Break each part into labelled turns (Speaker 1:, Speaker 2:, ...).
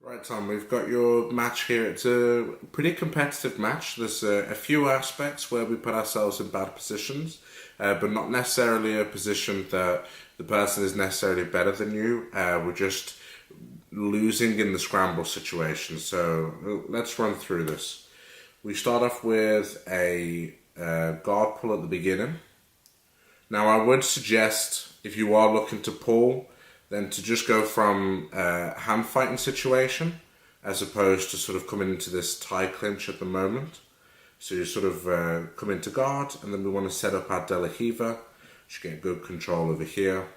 Speaker 1: Right, Tom, we've got your match here. It's a pretty competitive match. There's a few aspects where we put ourselves in bad positions, but not necessarily a position that the person is necessarily better than you. We're just losing in the scramble situation. So let's run through this. We start off with a guard pull at the beginning. Now, I would suggest if you are looking to pull, then to just go from a hand fighting situation as opposed to sort of coming into this tie clinch at the moment. So you sort of come into guard, and then we want to set up our De La Riva. Should get good control over here.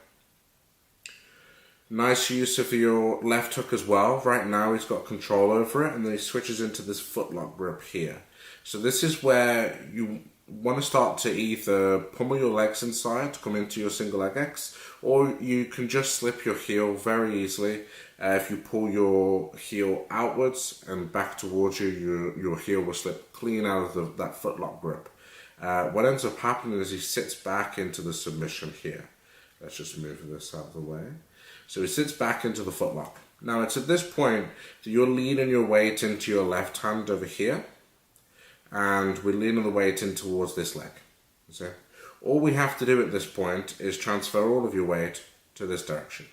Speaker 1: Nice use of your left hook as well. Right now he's got control over it, and then he switches into this footlock grip here. So this is where you want to start to either pummel your legs inside to come into your single leg X, or you can just slip your heel very easily. If you pull your heel outwards and back towards you, your heel will slip clean out of that footlock grip. What ends up happening is he sits back into the submission here. Let's just move this out of the way. So he sits back into the footlock. Now it's at this point that you're leaning your weight into your left hand over here, and we're leaning the weight in towards this leg. So all we have to do at this point is transfer all of your weight to this direction.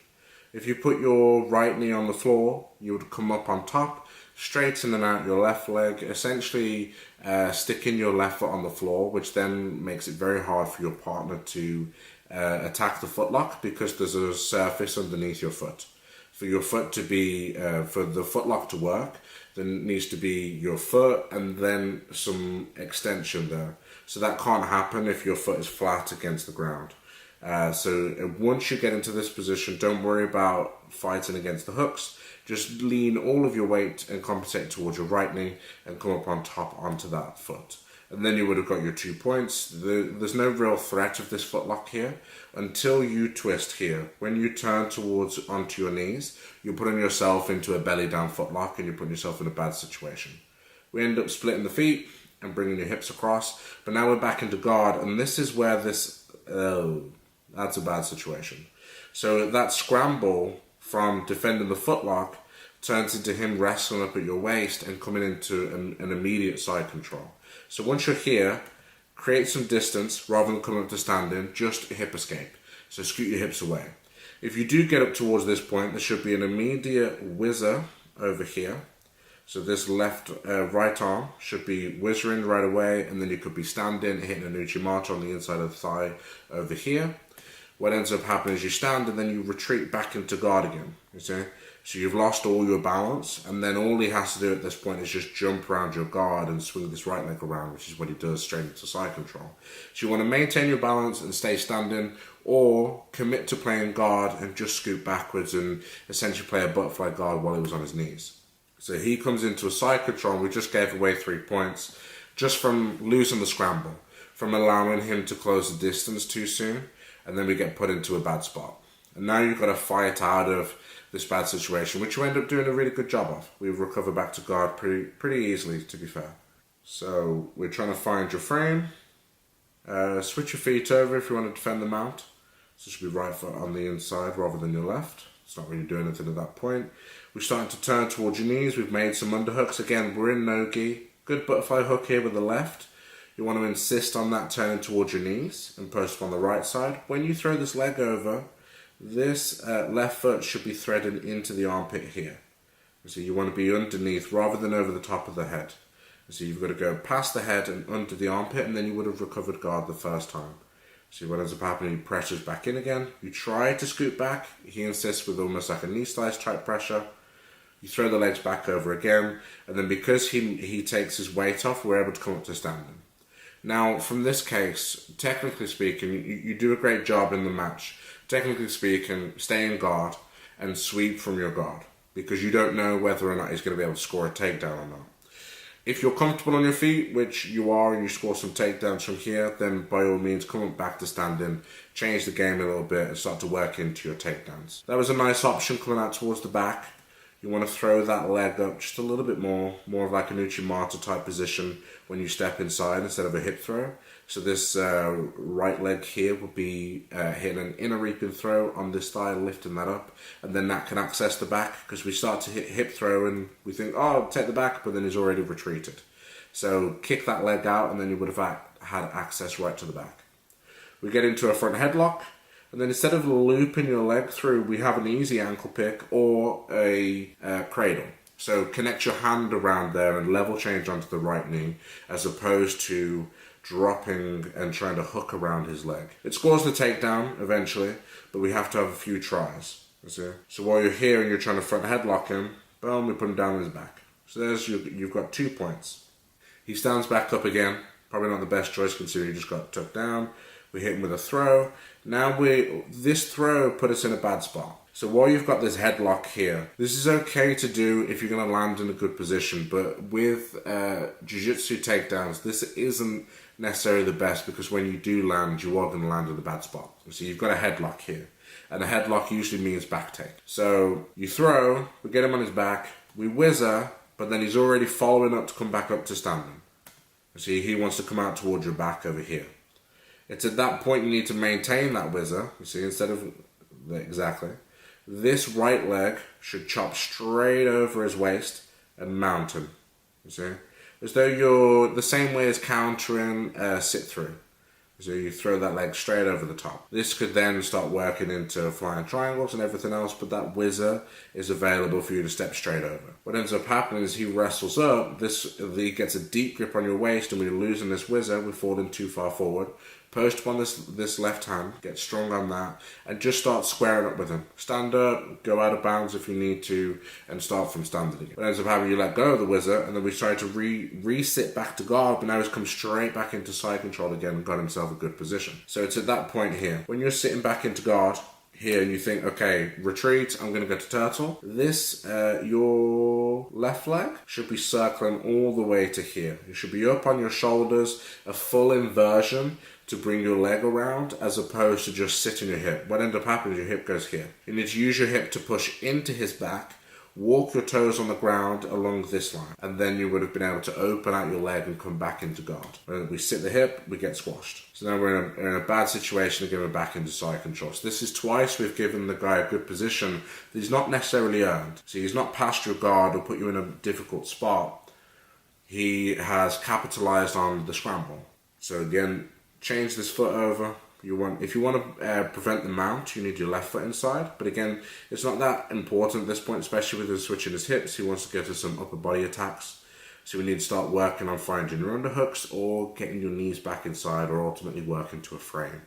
Speaker 1: If you put your right knee on the floor, you would come up on top, straightening out your left leg, essentially sticking your left foot on the floor, which then makes it very hard for your partner to attack the footlock because there's a surface underneath your foot. For your foot to be, for the footlock to work, there needs to be your foot and then some extension there. So that can't happen if your foot is flat against the ground. So once you get into this position, don't worry about fighting against the hooks. Just lean all of your weight and compensate towards your right knee and come up on top onto that foot. And then you would have got your 2 points. There's no real threat of this footlock here until you twist here. When you turn towards onto your knees, you're putting yourself into a belly down footlock and you're putting yourself in a bad situation. We end up splitting the feet and bringing your hips across, but now we're back into guard, and this is where that's a bad situation. So that scramble from defending the footlock turns into him wrestling up at your waist and coming into an immediate side control. So once you're here, create some distance rather than coming up to standing, just hip escape. So scoot your hips away. If you do get up towards this point, there should be an immediate whizzer over here. So this right arm should be whizzing right away, and then you could be standing, hitting an Uchimata on the inside of the thigh over here. What ends up happening is you stand and then you retreat back into guard again. You see? So you've lost all your balance, and then all he has to do at this point is just jump around your guard and swing this right leg around, which is what he does straight into side control. So you want to maintain your balance and stay standing, or commit to playing guard and just scoot backwards and essentially play a butterfly guard while he was on his knees. So he comes into a side control, and we just gave away 3 points just from losing the scramble, from allowing him to close the distance too soon, and then we get put into a bad spot. And now you've got to fight out of this bad situation, which you end up doing a really good job of. We recover back to guard pretty easily, to be fair. So we're trying to find your frame. Switch your feet over if you want to defend the mount. So it should be right foot on the inside rather than your left. It's not really doing anything at that point. We're starting to turn towards your knees. We've made some underhooks. Again, we're in no-gi. Good butterfly hook here with the left. You want to insist on that turning towards your knees and post on the right side. When you throw this leg over, this left foot should be threaded into the armpit here. So you want to be underneath rather than over the top of the head. So you've got to go past the head and under the armpit, and then you would have recovered guard the first time. See what ends up happening, he pressures back in again. You try to scoot back. He insists with almost like a knee slice type pressure. You throw the legs back over again, and then because he takes his weight off, we're able to come up to standing. Now, from this case, technically speaking, you do a great job in the match. Technically speaking, stay in guard and sweep from your guard, because you don't know whether or not he's going to be able to score a takedown or not. If you're comfortable on your feet, which you are, and you score some takedowns from here, then by all means come back to standing, change the game a little bit and start to work into your takedowns. That was a nice option coming out towards the back. you want to throw that leg up just a little bit more of like an Uchimata type position when you step inside instead of a hip throw. So this right leg here would be hitting an inner reaping throw on this thigh, lifting that up, and then that can access the back, because we start to hit hip throw and we think, oh, take the back, but then he's already retreated. So kick that leg out and then you would have had access right to the back. We get into a front headlock, and then instead of looping your leg through, we have an easy ankle pick or a cradle. So connect your hand around there and level change onto the right knee, as opposed to dropping and trying to hook around his leg. It scores the takedown eventually, but we have to have a few tries. You see? So while you're here and you're trying to front headlock him, boom, we put him down on his back. So there's you've got 2 points. He stands back up again. Probably not the best choice considering he just got tucked down. We hit him with a throw. Now this throw put us in a bad spot. So while you've got this headlock here, this is okay to do if you're going to land in a good position, but with jiu-jitsu takedowns, this isn't necessarily the best, because when you do land, you are going to land in a bad spot. So you've got a headlock here, and a headlock usually means back take. So you throw, we get him on his back, we whizzer, but then he's already following up to come back up to standing. See, he wants to come out towards your back over here. It's at that point you need to maintain that whizzer, you see, instead of, exactly. This right leg should chop straight over his waist and mount him, you see. As though you're the same way as countering sit through. So you throw that leg straight over the top. This could then start working into flying triangles and everything else, but that whizzer is available for you to step straight over. What ends up happening is he wrestles up, he gets a deep grip on your waist, and when you're losing this whizzer, we're falling too far forward. Post up on this left hand, get strong on that, and just start squaring up with him. Stand up, go out of bounds if you need to, and start from standing again. What ends up happening, you let go of the whizzer, and then we try to re-sit back to guard, but now he's come straight back into side control again and got himself a good position. So it's at that point here, when you're sitting back into guard, here, and you think, okay, retreat, I'm going to go to turtle. Your left leg should be circling all the way to here. You should be up on your shoulders, a full inversion to bring your leg around, as opposed to just sitting your hip. What ends up happening is your hip goes here. You need to use your hip to push into his back, walk your toes on the ground along this line, and then you would have been able to open out your leg and come back into guard. When we sit the hip, we get squashed. So now we're in a bad situation to give him back into side control. So this is twice we've given the guy a good position that he's not necessarily earned. So he's not past your guard or put you in a difficult spot. He has capitalized on the scramble. So again, change this foot over. If you want to prevent the mount, you need your left foot inside. But again, it's not that important at this point, especially with him switching his hips. He wants to go to some upper body attacks. So we need to start working on finding your underhooks or getting your knees back inside, or ultimately working to a frame.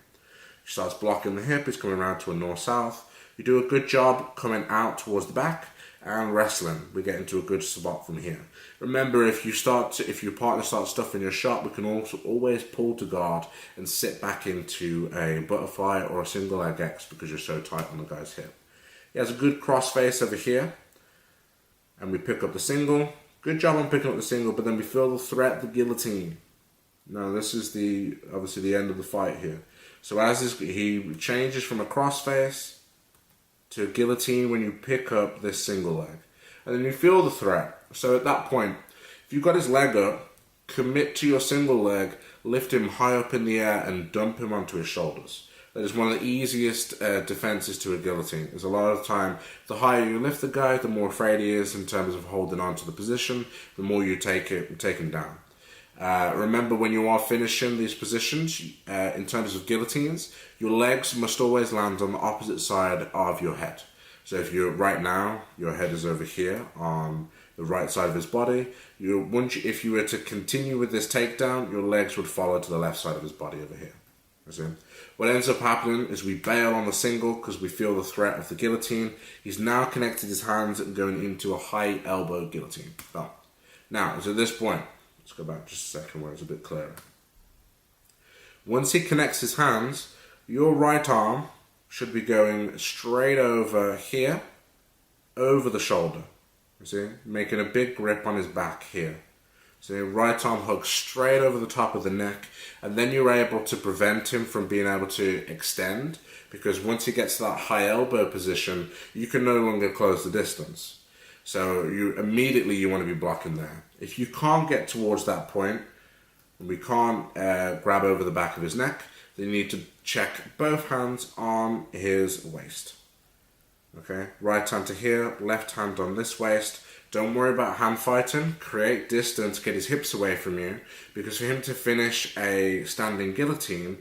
Speaker 1: He starts blocking the hip. He's coming around to a north-south. You do a good job coming out towards the back and wrestling. We get into a good spot from here. Remember, if your partner starts stuffing your shot, we can also always pull to guard and sit back into a butterfly or a single leg X because you're so tight on the guy's hip. He has a good cross face over here, and we pick up the single. Good job on picking up the single, but then we feel the threat, the guillotine. Now this is obviously the end of the fight here. So he changes from a cross face to a guillotine when you pick up this single leg. And then you feel the threat. So at that point, if you've got his leg up, commit to your single leg, lift him high up in the air and dump him onto his shoulders. That is one of the easiest defenses to a guillotine. There's a lot of time, the higher you lift the guy, the more afraid he is in terms of holding on to the position, the more you take him down. Remember, when you are finishing these positions, in terms of guillotines, your legs must always land on the opposite side of your head. So if right now, your head is over here on the right side of his body, if you were to continue with this takedown, your legs would follow to the left side of his body over here. What ends up happening is we bail on the single because we feel the threat of the guillotine. He's now connected his hands and going into a high elbow guillotine. Done. Now, so at this point, let's go back just a second where it's a bit clearer. Once he connects his hands, your right arm should be going straight over here, over the shoulder. You see? Making a big grip on his back here. So your right arm hooks straight over the top of the neck, and then you're able to prevent him from being able to extend, because once he gets to that high elbow position, you can no longer close the distance. So you want to be blocking there. If you can't get towards that point, and we can't grab over the back of his neck, then you need to check both hands on his waist. Okay, right hand to here, left hand on this waist. Don't worry about hand fighting. Create distance, get his hips away from you, because for him to finish a standing guillotine,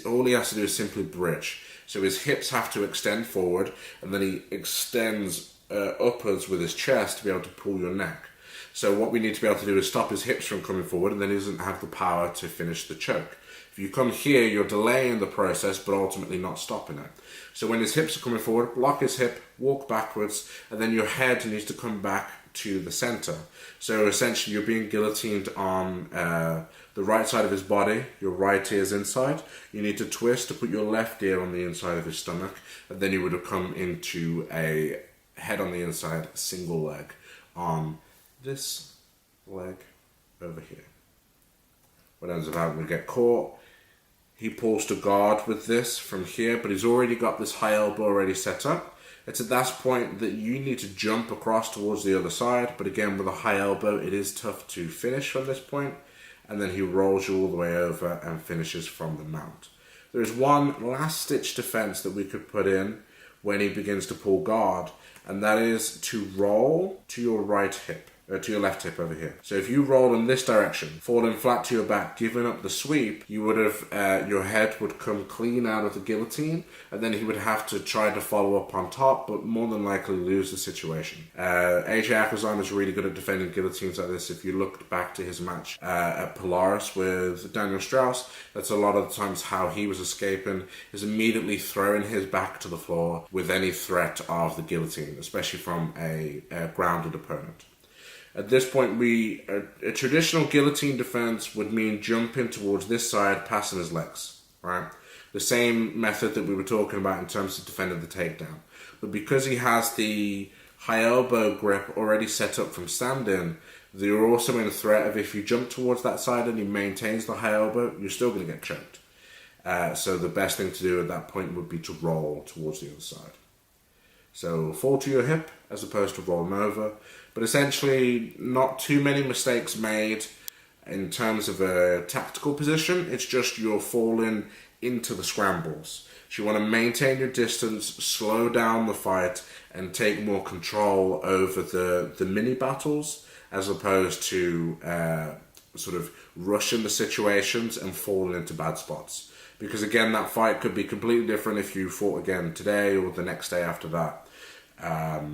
Speaker 1: all he has to do is simply bridge. So his hips have to extend forward, and then he extends upwards with his chest to be able to pull your neck. So what we need to be able to do is stop his hips from coming forward, and then he doesn't have the power to finish the choke. If you come here, you're delaying the process, but ultimately not stopping it. So when his hips are coming forward, block his hip, walk backwards, and then your head needs to come back to the center. So essentially you're being guillotined on the right side of his body, your right ear's inside. You need to twist to put your left ear on the inside of his stomach, and then you would have come into a head on the inside, single leg on this leg over here. What ends up happening, we get caught. He pulls to guard with this from here, but he's already got this high elbow already set up. It's at that point that you need to jump across towards the other side, but again, with a high elbow, it is tough to finish from this point, and then he rolls you all the way over and finishes from the mount. There's one last-ditch defense that we could put in when he begins to pull guard, and that is to roll to your right hip. To your left hip over here. So if you roll in this direction, falling flat to your back, giving up the sweep, you would have, your head would come clean out of the guillotine, and then he would have to try to follow up on top, but more than likely lose the situation. AJ Akazan is really good at defending guillotines like this. If you looked back to his match at Polaris with Daniel Strauss, that's a lot of the times how he was escaping, is immediately throwing his back to the floor with any threat of the guillotine, especially from a grounded opponent. At this point, a traditional guillotine defense would mean jumping towards this side, passing his legs, right? The same method that we were talking about in terms of defending the takedown. But because he has the high elbow grip already set up from standing, you're also in a threat of if you jump towards that side and he maintains the high elbow, you're still going to get choked. So the best thing to do at that point would be to roll towards the other side. So fall to your hip as opposed to rolling over. But essentially, not too many mistakes made in terms of a tactical position. It's just you're falling into the scrambles. So you want to maintain your distance, slow down the fight, and take more control over the mini battles as opposed to sort of rushing the situations and falling into bad spots. Because again, that fight could be completely different if you fought again today or the next day after that.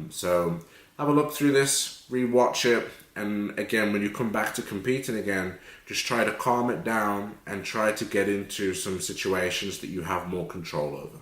Speaker 1: So have a look through this, rewatch it, and again, when you come back to competing again, just try to calm it down and try to get into some situations that you have more control over.